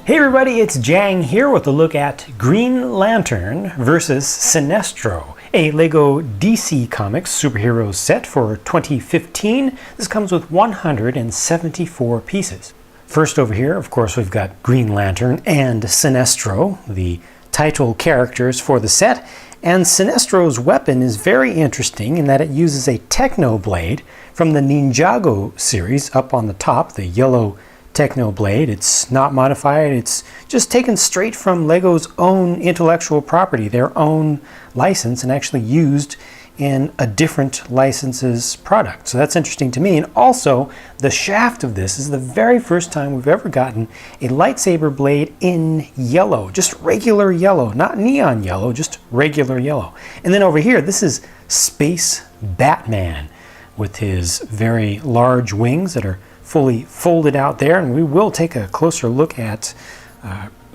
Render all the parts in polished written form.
Hey everybody, it's Jang here with a look at Green Lantern versus Sinestro, a LEGO DC Comics superhero set for 2015. This comes with 174 pieces. First over here, of course, we've got Green Lantern and Sinestro, the title characters for the set. And Sinestro's weapon is very interesting in that it uses a Techno Blade from the Ninjago series up on the top, the yellow Techno Blade. It's not modified, it's just taken straight from LEGO's own intellectual property, their own license, and actually used in a different license's product. So that's interesting to me. And also, the shaft of this is the very first time we've ever gotten a lightsaber blade in yellow, just regular yellow, not neon yellow, just regular yellow. And then over here, this is Space Batman with his very large wings that are fully folded out there, and we will take a closer look at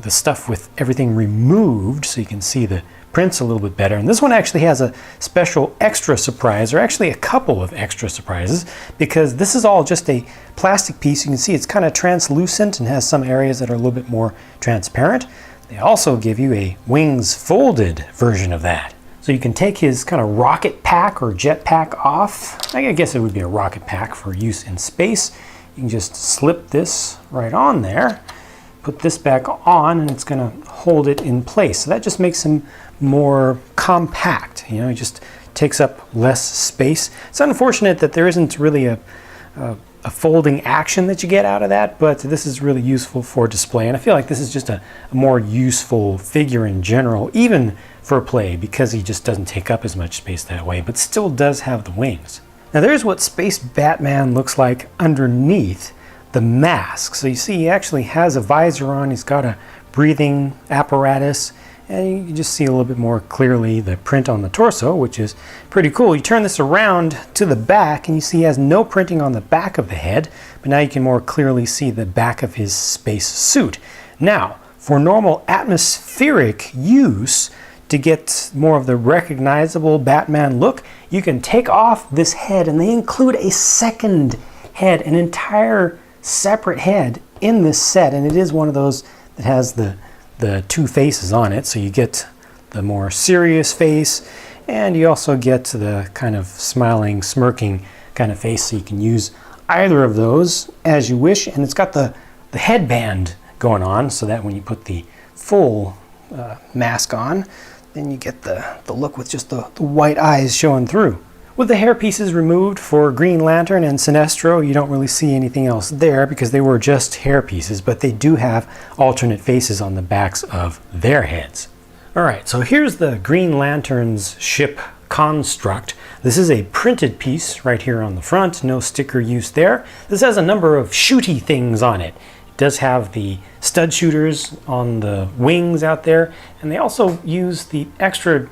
the stuff with everything removed so you can see the prints a little bit better. And this one actually has a special extra surprise, or actually a couple of extra surprises, because this is all just a plastic piece. You can see it's kind of translucent and has some areas that are a little bit more transparent. They also give you a wings folded version of that. So you can take his kind of rocket pack or jet pack off. I guess it would be a rocket pack for use in space. You can just slip this right on there, put this back on, and it's going to hold it in place. So that just makes him more compact. You know, he just takes up less space. It's unfortunate that there isn't really a folding action that you get out of that, but this is really useful for display. And I feel like this is just a more useful figure in general, even for play, because he just doesn't take up as much space that way, but still does have the wings. Now there's what Space Batman looks like underneath the mask. So you see he actually has a visor on, he's got a breathing apparatus, and you can just see a little bit more clearly the print on the torso, which is pretty cool. You turn this around to the back and you see he has no printing on the back of the head, but now you can more clearly see the back of his space suit. Now, for normal atmospheric use, to get more of the recognizable Batman look, you can take off this head, and they include a second head, an entire separate head in this set, and it is one of those that has the two faces on it. So you get the more serious face, and you also get the kind of smiling, smirking kind of face, so you can use either of those as you wish. And it's got the headband going on, so that when you put the full mask on, then you get the look with just the white eyes showing through. With the hair pieces removed for Green Lantern and Sinestro, you don't really see anything else there because they were just hair pieces, but they do have alternate faces on the backs of their heads. Alright, so here's the Green Lantern's ship construct. This is a printed piece right here on the front, no sticker use there. This has a number of shooty things on it. It does have the stud shooters on the wings out there, and they also use the extra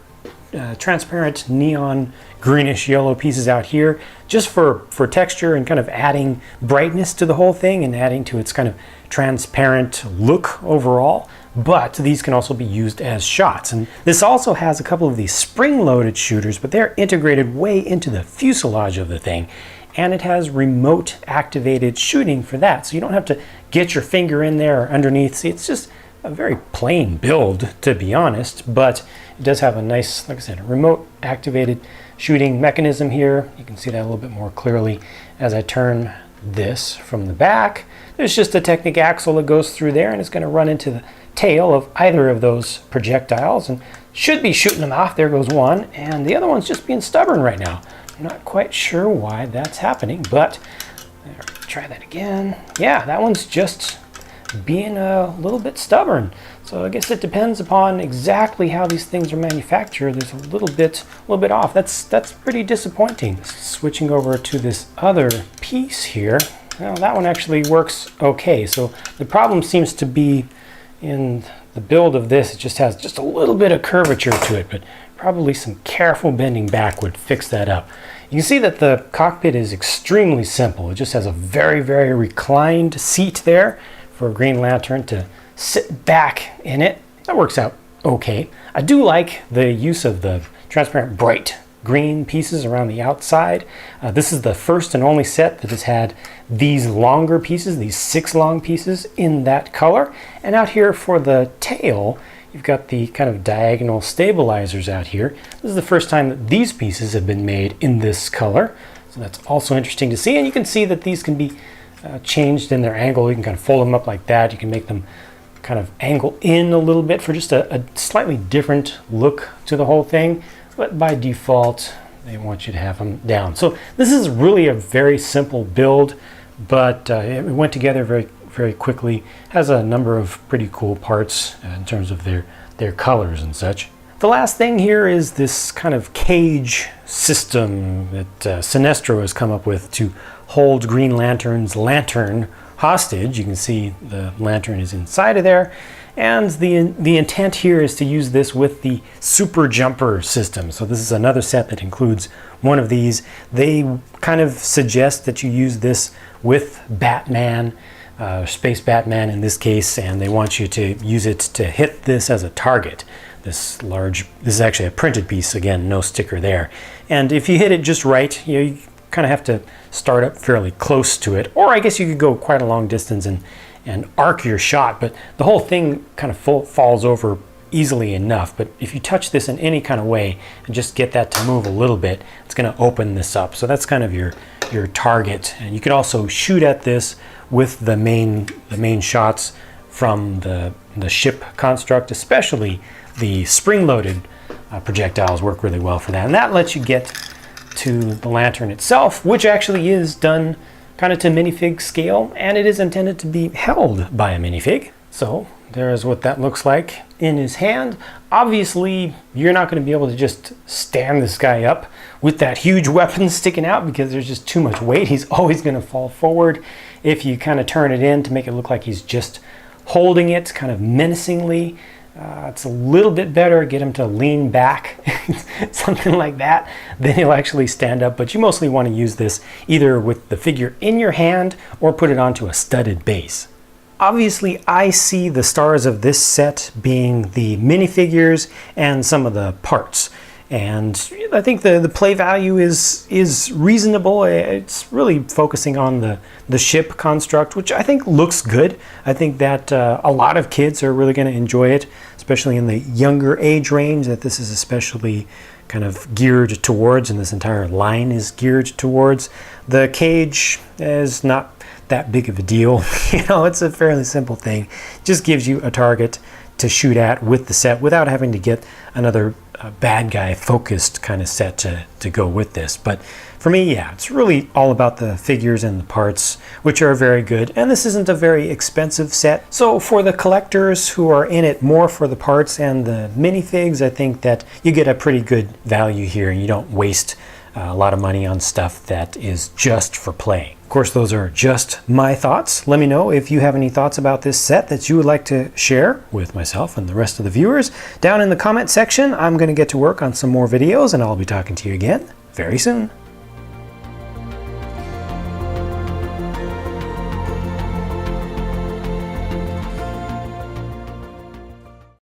transparent neon greenish yellow pieces out here just for texture and kind of adding brightness to the whole thing and adding to its kind of transparent look overall. But these can also be used as shots. And this also has a couple of these spring-loaded shooters, but they're integrated way into the fuselage of the thing. And it has remote activated shooting for that. So you don't have to get your finger in there or underneath. See, it's just a very plain build, to be honest, but it does have a nice, like I said, a remote activated shooting mechanism here. You can see that a little bit more clearly as I turn this from the back. There's just a Technic axle that goes through there, and it's going to run into the tail of either of those projectiles and should be shooting them off. There goes one, and the other one's just being stubborn right now. I'm not quite sure why that's happening, but try that again. Yeah, that one's just being a little bit stubborn. So I guess it depends upon exactly how these things are manufactured. There's a little bit off. That's pretty disappointing. Switching over to this other piece here. Well, that one actually works okay. So the problem seems to be in the build of this. It just has just a little bit of curvature to it, but probably some careful bending back would fix that up. You can see that the cockpit is extremely simple. It just has a very, very reclined seat there for Green Lantern to sit back in it. That works out okay. I do like the use of the transparent bright green pieces around the outside. This is the first and only set that has had these longer pieces, these 6 long pieces in that color. And out here for the tail, you've got the kind of diagonal stabilizers out here. This is the first time that these pieces have been made in this color. So that's also interesting to see. And you can see that these can be changed in their angle. You can kind of fold them up like that. You can make them kind of angle in a little bit for just a slightly different look to the whole thing. But by default, they want you to have them down. So this is really a very simple build, but it went together very quickly. Has a number of pretty cool parts in terms of their colors and such. The last thing here is this kind of cage system that Sinestro has come up with to hold Green Lantern's lantern hostage. You can see the lantern is inside of there, and the intent here is to use this with the Super Jumper system. So this is another set that includes one of these. They kind of suggest that you use this with Batman, Space Batman in this case, and they want you to use it to hit this as a target. This is actually a printed piece, again, no sticker there. And if you hit it just right, you kind of have to start up fairly close to it, or I guess you could go quite a long distance and arc your shot, but the whole thing kind of falls over easily enough. But if you touch this in any kind of way and just get that to move a little bit, it's going to open this up. So that's kind of your target. And you can also shoot at this with the main shots from the ship construct, especially the spring-loaded projectiles work really well for that. And that lets you get to the lantern itself, which actually is done kind of to minifig scale, and it is intended to be held by a minifig. So there's what that looks like in his hand. Obviously, you're not going to be able to just stand this guy up with that huge weapon sticking out because there's just too much weight. He's always going to fall forward. If you kind of turn it in to make it look like he's just holding it kind of menacingly, it's a little bit better. Get him to lean back, something like that. Then he'll actually stand up. But you mostly want to use this either with the figure in your hand or put it onto a studded base. Obviously, I see the stars of this set being the minifigures and some of the parts. And I think the play value is reasonable. It's really focusing on the ship construct, which I think looks good. I think that a lot of kids are really going to enjoy it, especially in the younger age range that this is especially kind of geared towards, and this entire line is geared towards. The cage is not that big of a deal. You know, it's a fairly simple thing. Just gives you a target to shoot at with the set without having to get another bad guy focused kind of set to go with this. But for me, yeah, it's really all about the figures and the parts, which are very good. And this isn't a very expensive set. So for the collectors who are in it more for the parts and the minifigs, I think that you get a pretty good value here and you don't waste a lot of money on stuff that is just for playing. Of course, those are just my thoughts. Let me know if you have any thoughts about this set that you would like to share with myself and the rest of the viewers. Down in the comment section, I'm going to get to work on some more videos, and I'll be talking to you again very soon.